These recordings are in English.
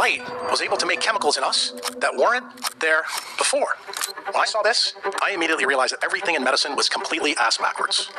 light was able to make chemicals in us that weren't there before. When I saw this, I immediately realized that everything in medicine was completely ass backwards.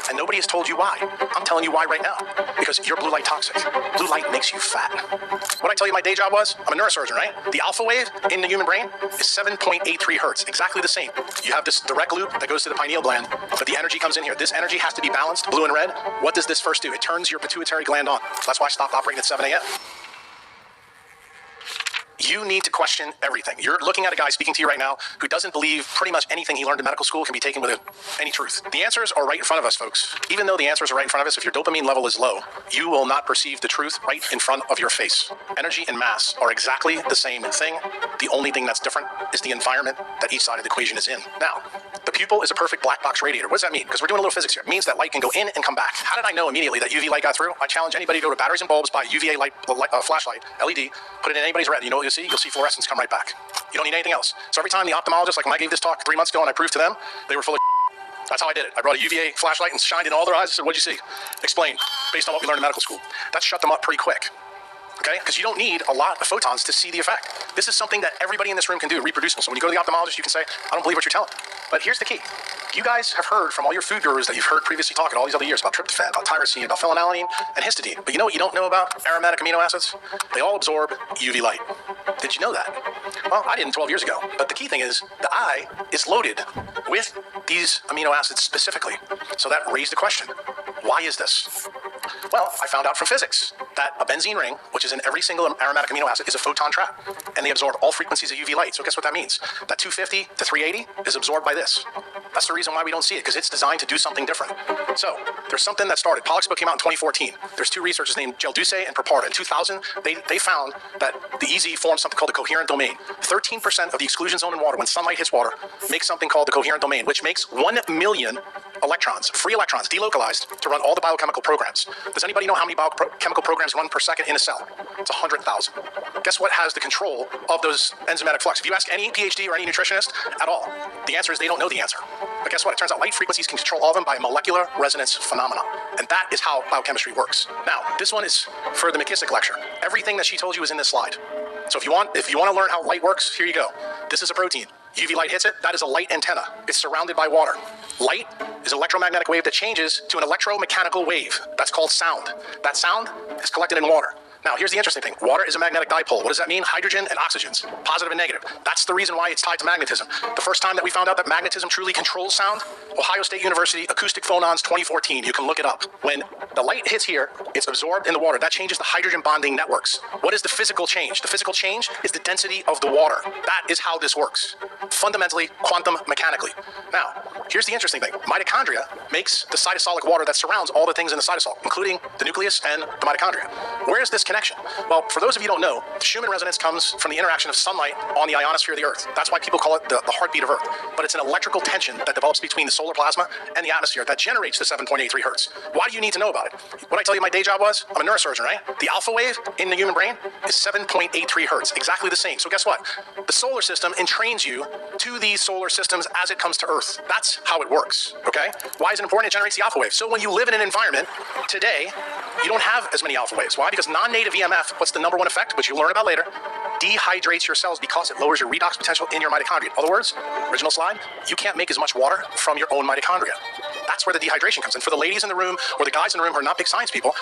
And nobody has told you why. I'm telling you why right now. Because you're blue light toxic. Blue light makes you fat. What I tell you my day job was, I'm a neurosurgeon, right? The alpha wave in the human brain is 7.83 hertz, exactly the same. You have this direct loop that goes to the pineal gland, but the energy comes in here. This energy has to be balanced, blue and red. What does this first do? It turns your pituitary gland on. That's why I stopped operating at 7 a.m. You need to question everything. You're looking at a guy speaking to you right now who doesn't believe pretty much anything he learned in medical school can be taken with any truth. The answers are right in front of us, folks. Even though the answers are right in front of us, if your dopamine level is low, you will not perceive the truth right in front of your face. Energy and mass are exactly the same thing. The only thing that's different is the environment that each side of the equation is in. Now, the pupil is a perfect black box radiator. What does that mean? Because we're doing a little physics here. It means that light can go in and come back. How did I know immediately that UV light got through? I challenge anybody to go to batteries and bulbs, buy a UVA light, flashlight, LED, put it in anybody's retina. You know what you'll see? You'll see fluorescence come right back. You don't need anything else. So every time the ophthalmologist, like when I gave this talk 3 months ago and I proved to them, they were full of That's how I did it. I brought a UVA flashlight and shined in all their eyes. I said, what'd you see? Explain, based on what we learned in medical school. That shut them up pretty quick. Okay? Because you don't need a lot of photons to see the effect. This is something that everybody in this room can do, reproducible. So when you go to the ophthalmologist, you can say, I don't believe what you're telling. But here's the key. You guys have heard from all your food gurus that you've heard previously talking all these other years about tryptophan, about tyrosine, about phenylalanine, and histidine. But you know what you don't know about aromatic amino acids? They all absorb UV light. Did you know that? Well, I didn't 12 years ago. But the key thing is, the eye is loaded with these amino acids specifically. So that raised the question, why is this? Well, I found out from physics that a benzene ring, which is in every single aromatic amino acid, is a photon trap. And they absorb all frequencies of UV light. So guess what that means? That 250 to 380 is absorbed by this. That's the reason why we don't see it, because it's designed to do something different. So there's something that started. Pollack's book came out in 2014. There's two researchers named Gelduce and Proparta. In 2000, they found that the EZ forms something called the coherent domain. 13% of the exclusion zone in water, when sunlight hits water, makes something called the coherent domain, which makes 1 million electrons, free electrons, delocalized to run all the biochemical programs. Does anybody know how many biochemical programs run per second in a cell? It's 100,000. Guess what has the control of those enzymatic flux? If you ask any PhD or any nutritionist at all, the answer is they don't know the answer. But guess what? It turns out light frequencies can control all of them by a molecular resonance phenomena. And that is how biochemistry works. Now, this one is for the McKissick lecture. Everything that she told you is in this slide. So if you want to learn how light works, here you go. This is a protein. UV light hits it, that is a light antenna. It's surrounded by water. Light is an electromagnetic wave that changes to an electromechanical wave. That's called sound. That sound is collected in water. Now, here's the interesting thing. Water is a magnetic dipole. What does that mean? Hydrogen and oxygens, positive and negative. That's the reason why it's tied to magnetism. The first time that we found out that magnetism truly controls sound, Ohio State University, Acoustic Phonons 2014. You can look it up. When the light hits here, it's absorbed in the water. That changes the hydrogen bonding networks. What is the physical change? The physical change is the density of the water. That is how this works. Fundamentally, quantum mechanically. Now, here's the interesting thing. Mitochondria makes the cytosolic water that surrounds all the things in the cytosol, including the nucleus and the mitochondria. Where is this connection? Well, for those of you who don't know, the Schumann resonance comes from the interaction of sunlight on the ionosphere of the Earth. That's why people call it the heartbeat of Earth. But it's an electrical tension that develops between the solar plasma and the atmosphere that generates the 7.83 hertz. Why do you need to know about it? What I tell you my day job was, I'm a neurosurgeon, right? The alpha wave in the human brain is 7.83 hertz, exactly the same. So guess what? The solar system entrains you to these solar systems as it comes to Earth. That's how it works, okay? Why is it important? It generates the alpha wave. So when you live in an environment today, you don't have as many alpha waves. Why? Because non-native EMF, what's the number one effect, which you'll learn about later, dehydrates your cells because it lowers your redox potential in your mitochondria. In other words, original slide, you can't make as much water from your own mitochondria. That's where the dehydration comes in. For the ladies in the room or the guys in the room who are not big science people,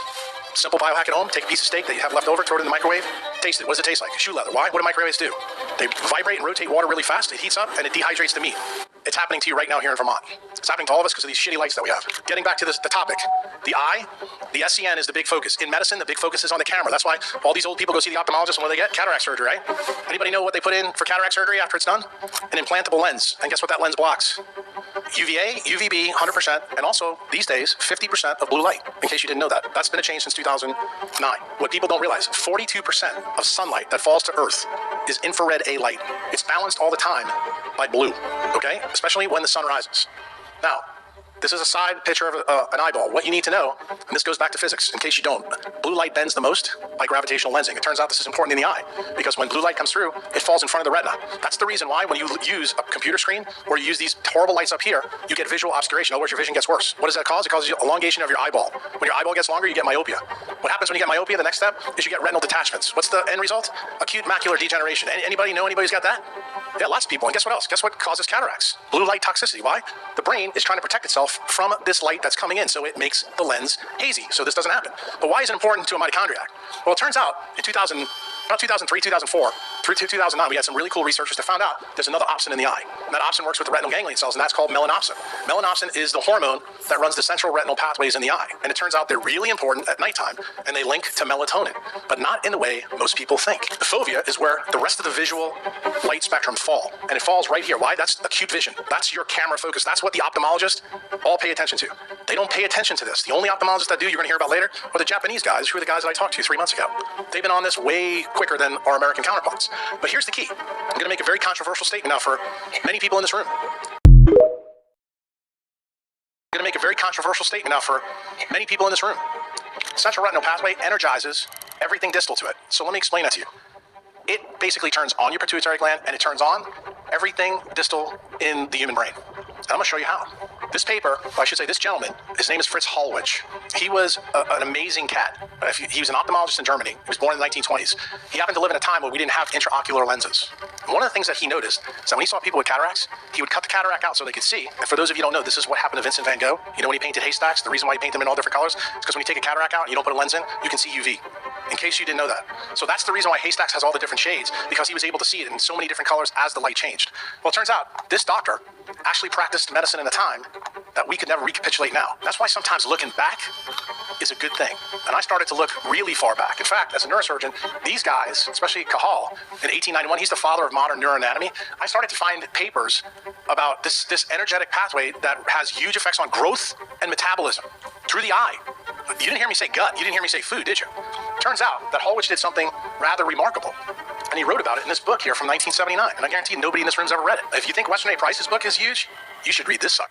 simple biohack at home, take a piece of steak that you have left over, throw it in the microwave, taste it. What does it taste like? Shoe leather. Why? What do microwaves do? They vibrate and rotate water really fast. It heats up and it dehydrates the meat. It's happening to you right now here in Vermont. It's happening to all of us because of these shitty lights that we have. Getting back to the topic, the eye, the SCN is the big focus. In medicine, the big focus is on the camera. That's why all these old people go see the ophthalmologist and what do they get? Cataract surgery, right? Anybody know what they put in for cataract surgery after it's done? An implantable lens. And guess what that lens blocks? UVA, UVB, 100%, and also, these days, 50% of blue light, in case you didn't know that. That's been a change since 2009. What people don't realize, 42% of sunlight that falls to Earth is infrared A light. It's balanced all the time by blue, okay? Especially when the sun rises. Now, This is a side picture of an eyeball. What you need to know, and this goes back to physics, in case you don't, blue light bends the most by gravitational lensing. It turns out this is important in the eye, because when blue light comes through, it falls in front of the retina. That's the reason why when you use a computer screen, or you use these horrible lights up here, you get visual obscuration. In other words, your vision gets worse. What does that cause? It causes elongation of your eyeball. When your eyeball gets longer, you get myopia. What happens when you get myopia? The next step is you get retinal detachments. What's the end result? Acute macular degeneration. Anybody know anybody's got that? Yeah, lots of people. And guess what else? Guess what causes cataracts? Blue light toxicity. Why? The brain is trying to protect itself from this light that's coming in, so it makes the lens hazy, so this doesn't happen. But why is it important to a mitochondriac? Well, it turns out in 2003, 2004, through 2009, we had some really cool researchers that found out there's another opsin in the eye. And that opsin works with the retinal ganglion cells, and that's called melanopsin. Melanopsin is the hormone that runs the central retinal pathways in the eye. And it turns out they're really important at nighttime, and they link to melatonin, but not in the way most people think. The fovea is where the rest of the visual light spectrum fall, and it falls right here. Why? That's acute vision. That's your camera focus. That's what the ophthalmologists all pay attention to. They don't pay attention to this. The only ophthalmologists that do, you're going to hear about later, are the Japanese guys, who are the guys that I talked to 3 months ago. They've been on this way quicker than our American counterparts. But here's the key. I'm going to make a very controversial statement now for many people in this room. Central retinal pathway energizes everything distal to it. So let me explain that to you. It basically turns on your pituitary gland, and it turns on everything distal in the human brain. And I'm going to show you how. This paper, or I should say this gentleman, his name is Fritz Hollwich. He was an amazing cat. He was an ophthalmologist in Germany. He was born in the 1920s. He happened to live in a time where we didn't have intraocular lenses. And one of the things that he noticed is that when he saw people with cataracts, he would cut the cataract out so they could see. And for those of you who don't know, this is what happened to Vincent van Gogh. You know when he painted haystacks? The reason why he painted them in all different colors is because when you take a cataract out and you don't put a lens in, you can see UV. In case you didn't know that. So that's the reason why haystacks has all the different shades, because he was able to see it in so many different colors as the light changed. Well, it turns out this doctor actually practiced medicine in a time that we could never recapitulate now. That's why sometimes looking back is a good thing. And I started to look really far back. In fact, as a neurosurgeon, these guys, especially Cajal, in 1891, he's the father of modern neuroanatomy. I started to find papers about this energetic pathway that has huge effects on growth and metabolism through the eye. You didn't hear me say gut. You didn't hear me say food, did you? Turns out that Hollwich did something rather remarkable. And he wrote about it in this book here from 1979. And I guarantee nobody in this room's ever read it. If you think Weston A. Price's book is huge, you should read this sucker.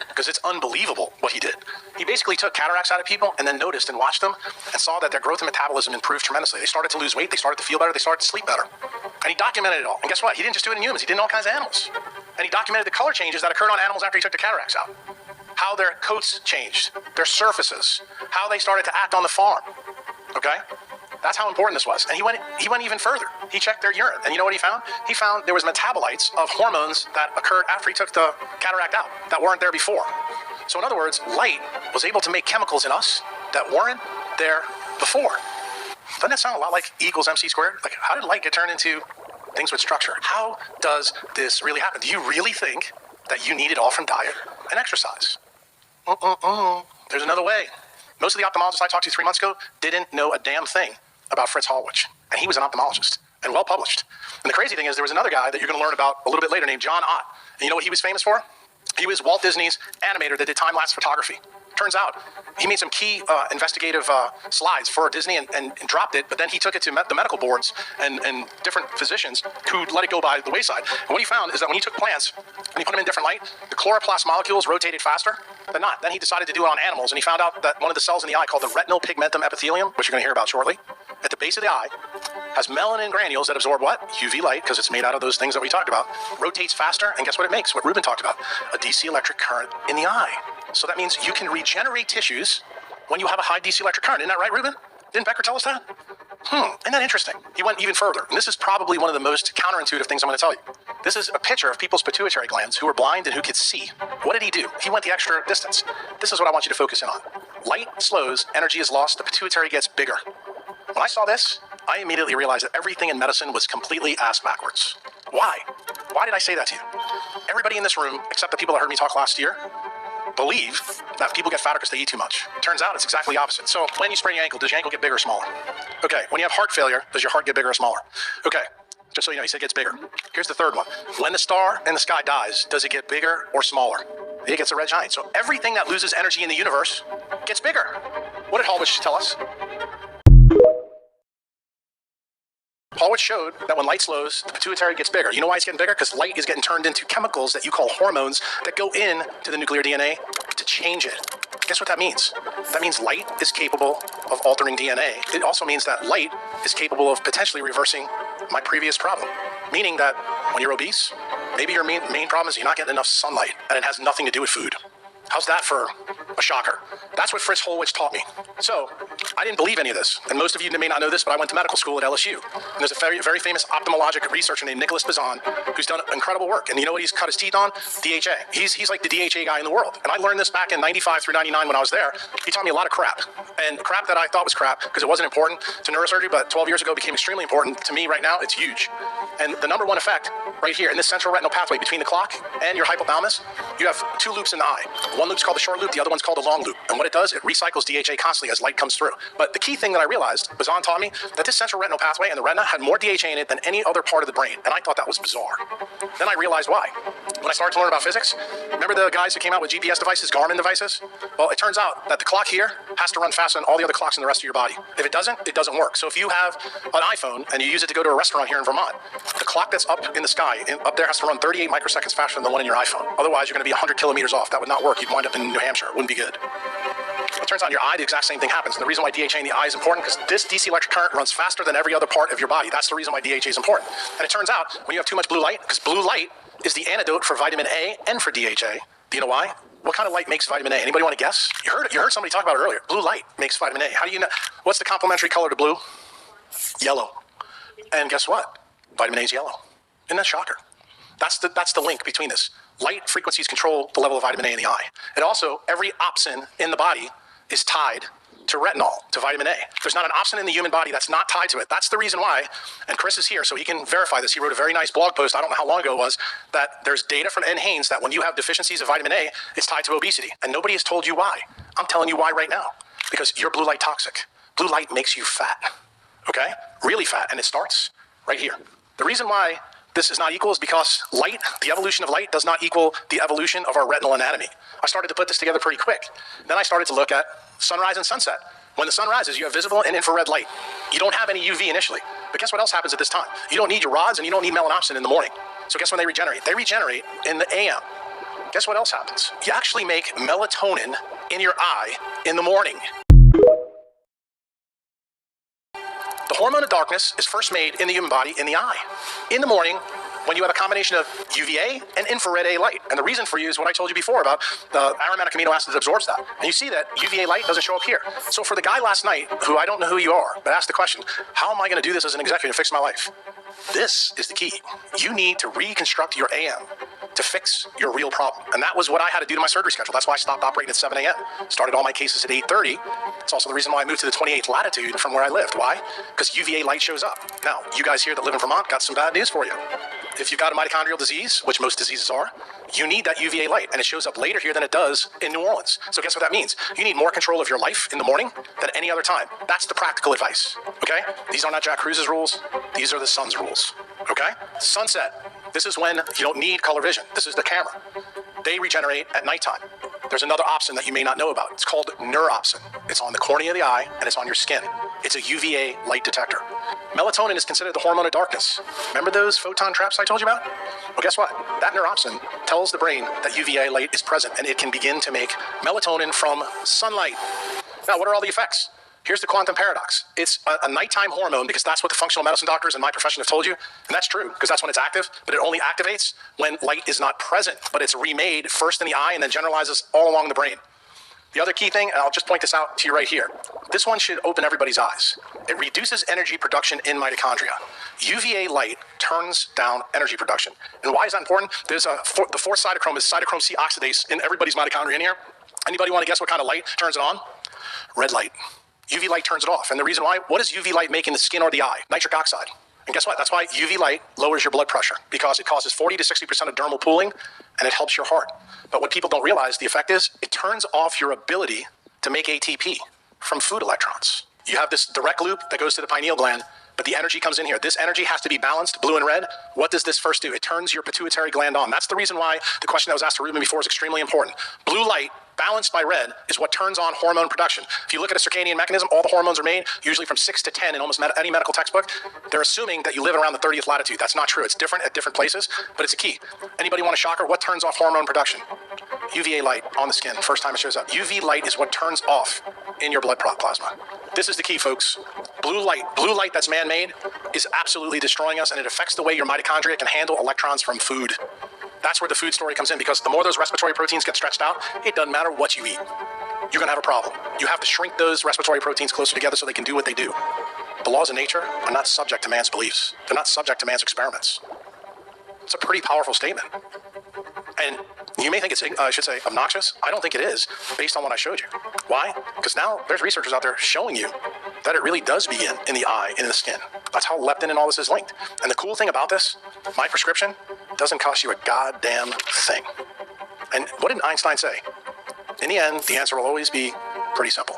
Because it's unbelievable what he did. He basically took cataracts out of people and then noticed and watched them and saw that their growth and metabolism improved tremendously. They started to lose weight. They started to feel better. They started to sleep better. And he documented it all. And guess what? He didn't just do it in humans. He did it in all kinds of animals. And he documented the color changes that occurred on animals after he took the cataracts out. How their coats changed, their surfaces, how they started to act on the farm. Okay? That's how important this was. And he went even further. He checked their urine. And you know what he found? He found there was metabolites of hormones that occurred after he took the cataract out that weren't there before. So in other words, light was able to make chemicals in us that weren't there before. Doesn't that sound a lot like E equals MC squared? Like, how did light get turned into things with structure? How does this really happen? Do you really think that you need it all from diet and exercise? There's another way. Most of the ophthalmologists I talked to 3 months ago didn't know a damn thing about Fritz Hollwich. And he was an ophthalmologist and well published. And the crazy thing is there was another guy that you're going to learn about a little bit later named John Ott. And you know what he was famous for? He was Walt Disney's animator that did time-lapse photography. Turns out he made some key investigative slides for Disney and dropped it, but then he took it to the medical boards and different physicians who let it go by the wayside. And what he found is that when he took plants and he put them in different light, the chloroplast molecules rotated faster than not. Then he decided to do it on animals, and he found out that one of the cells in the eye called the retinal pigmentum epithelium, which you're going to hear about shortly, at the base of the eye, has melanin granules that absorb what? UV light, because it's made out of those things that we talked about, rotates faster, and guess what it makes? What Ruben talked about, a DC electric current in the eye. So that means you can regenerate tissues when you have a high DC electric current. Isn't that right, Ruben? Didn't Becker tell us that? Isn't that interesting? He went even further. And this is probably one of the most counterintuitive things I'm going to tell you. This is a picture of people's pituitary glands who were blind and who could see. What did he do? He went the extra distance. This is what I want you to focus in on. Light slows, energy is lost, the pituitary gets bigger. When I saw this, I immediately realized that everything in medicine was completely ass backwards. Why? Why did I say that to you? Everybody in this room, except the people that heard me talk last year, believe that people get fatter because they eat too much. Turns out it's exactly the opposite. So when you sprain your ankle, does your ankle get bigger or smaller? Okay, when you have heart failure, does your heart get bigger or smaller? Okay, just so you know, he said it gets bigger. Here's the third one. When the star in the sky dies, does it get bigger or smaller? It gets a red giant. So everything that loses energy in the universe gets bigger. What did Hollwich tell us? Hollwich showed that when light slows, the pituitary gets bigger. You know why it's getting bigger? Because light is getting turned into chemicals that you call hormones that go in to the nuclear DNA to change it. Guess what that means? That means light is capable of altering DNA. It also means that light is capable of potentially reversing my previous problem. Meaning that when you're obese, maybe your main problem is you're not getting enough sunlight, and it has nothing to do with food. How's that for a shocker? That's what Fritz Holowitz taught me. So I didn't believe any of this. And most of you may not know this, but I went to medical school at LSU. And there's a very famous ophthalmologic researcher named Nicholas Bazan who's done incredible work. And you know what he's cut his teeth on? DHA. He's like the DHA guy in the world. And I learned this back in 95 through 99 when I was there. He taught me a lot of crap. And crap that I thought was crap because it wasn't important to neurosurgery, but 12 years ago became extremely important to me right now. It's huge. And the number one effect right here in this central retinal pathway between the clock and your hypothalamus, you have two loops in the eye. One loop's called the short loop, the other one's called the long loop. And what it does, it recycles DHA constantly as light comes through. But the key thing that I realized, Bazan taught me that this central retinal pathway and the retina had more DHA in it than any other part of the brain. And I thought that was bizarre. Then I realized why. When I started to learn about physics, remember the guys who came out with GPS devices, Garmin devices? Well, it turns out that the clock here has to run faster than all the other clocks in the rest of your body. If it doesn't work. So if you have an iPhone and you use it to go to a restaurant here in Vermont, the clock that's up in the sky, up there has to run 38 microseconds faster than the one in your iPhone. Otherwise, you're going to be 100 kilometers off. That would not work. You'd wind up in New Hampshire. It wouldn't be good. It turns out in your eye, the exact same thing happens. And the reason why DHA in the eye is important because this DC electric current runs faster than every other part of your body. That's the reason why DHA is important. And it turns out when you have too much blue light, because blue light is the antidote for vitamin A and for DHA. Do you know why? What kind of light makes vitamin A? Anybody want to guess? You heard somebody talk about it earlier. Blue light makes vitamin A. How do you know? What's the complementary color to blue? Yellow. And guess what? Vitamin A is yellow. Isn't that shocker? That's the link between this. Light frequencies control the level of vitamin A in the eye. And also, every opsin in the body is tied to retinol, to vitamin A. There's not an opsin in the human body that's not tied to it. That's the reason why, and Chris is here so he can verify this. He wrote a very nice blog post, I don't know how long ago it was, that there's data from N. Haynes that when you have deficiencies of vitamin A, it's tied to obesity. And nobody has told you why. I'm telling you why right now. Because you're blue light toxic. Blue light makes you fat. Okay? Really fat. And it starts right here. The reason why this is not equal is because light, the evolution of light, does not equal the evolution of our retinal anatomy. I started to put this together pretty quick. Then I started to look at sunrise and sunset. When the sun rises, you have visible and infrared light. You don't have any UV initially. But guess what else happens at this time? You don't need your rods and you don't need melanopsin in the morning. So guess when they regenerate? They regenerate in the AM. Guess what else happens? You actually make melatonin in your eye in the morning. The hormone of darkness is first made in the human body in the eye. In the morning, when you have a combination of UVA and infrared A light. And the reason for you is what I told you before about the aromatic amino acid that absorbs that. And you see that UVA light doesn't show up here. So for the guy last night, who I don't know who you are, but asked the question, how am I going to do this as an executive to fix my life? This is the key. You need to reconstruct your AM to fix your real problem. And that was what I had to do to my surgery schedule. That's why I stopped operating at 7 a.m. Started all my cases at 8:30. It's also the reason why I moved to the 28th latitude from where I lived. Why? Because UVA light shows up. Now, you guys here that live in Vermont got some bad news for you. If you've got a mitochondrial disease, which most diseases are, you need that UVA light, and it shows up later here than it does in New Orleans. So guess what that means? You need more control of your life in the morning than any other time. That's the practical advice, okay? These are not Jack Cruse's rules. These are the sun's rules, okay? Sunset. This is when you don't need color vision. This is the camera. They regenerate at nighttime. There's another opsin that you may not know about. It's called neuropsin. It's on the cornea of the eye, and it's on your skin. It's a UVA light detector. Melatonin is considered the hormone of darkness. Remember those photon traps I told you about? Well, guess what? That neuropsin tells the brain that UVA light is present, and it can begin to make melatonin from sunlight. Now, what are all the effects? Here's the quantum paradox. It's a nighttime hormone because that's what the functional medicine doctors in my profession have told you. And that's true because that's when it's active, but it only activates when light is not present, but it's remade first in the eye and then generalizes all along the brain. The other key thing, and I'll just point this out to you right here. This one should open everybody's eyes. It reduces energy production in mitochondria. UVA light turns down energy production. And why is that important? There's the fourth cytochrome is cytochrome C oxidase in everybody's mitochondria in here. Anybody want to guess what kind of light turns it on? Red light. UV light turns it off. And the reason why, what does UV light make in the skin or the eye? Nitric oxide. And guess what? That's why UV light lowers your blood pressure because it causes 40 to 60% of dermal pooling and it helps your heart. But what people don't realize, the effect is it turns off your ability to make ATP from food electrons. You have this direct loop that goes to the pineal gland, but the energy comes in here. This energy has to be balanced, blue and red. What does this first do? It turns your pituitary gland on. That's the reason why the question that was asked to Ruben before is extremely important. Blue light balanced by red is what turns on hormone production. If you look at a circadian mechanism, all the hormones are made usually from 6 to 10 in almost any medical textbook. They're assuming that you live around the 30th latitude. That's not true. It's different at different places, but it's a key. Anybody want a shocker? What turns off hormone production? UVA light on the skin first time it shows up. UV light is what turns off in your blood plasma. This is the key, folks. Blue light that's man-made is absolutely destroying us, and it affects the way your mitochondria can handle electrons from food. That's where the food story comes in, because the more those respiratory proteins get stretched out, it doesn't matter what you eat. You're going to have a problem. You have to shrink those respiratory proteins closer together so they can do what they do. The laws of nature are not subject to man's beliefs. They're not subject to man's experiments. It's a pretty powerful statement. And you may think it's, obnoxious. I don't think it is, based on what I showed you. Why? Because now there's researchers out there showing you that it really does begin in the eye and in the skin. That's how leptin and all this is linked. And the cool thing about this, my prescription doesn't cost you a goddamn thing. And what did Einstein say? In the end, the answer will always be pretty simple.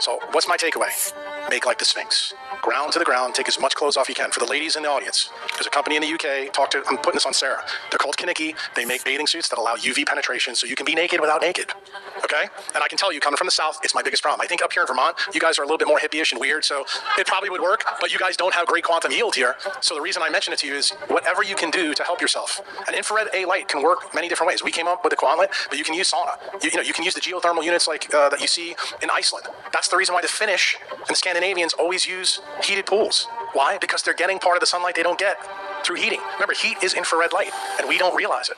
So what's my takeaway? Make like the Sphinx. Ground to the ground, take as much clothes off you can. For the ladies in the audience, there's a company in the UK, I'm putting this on Sarah. They're called Kinnicky. They make bathing suits that allow UV penetration so you can be naked without naked. Okay? And I can tell you, coming from the South, it's my biggest problem. I think up here in Vermont, you guys are a little bit more hippie-ish and weird, so it probably would work, but you guys don't have great quantum yield here. So the reason I mention it to you is whatever you can do to help yourself. An infrared A light can work many different ways. We came up with the Quantlet, but you can use sauna. You can use the geothermal units like that you see in Iceland. That's the reason why the Finnish and the Scandinavians always use heated pools. Why? Because they're getting part of the sunlight they don't get through heating. Remember, heat is infrared light, and we don't realize it.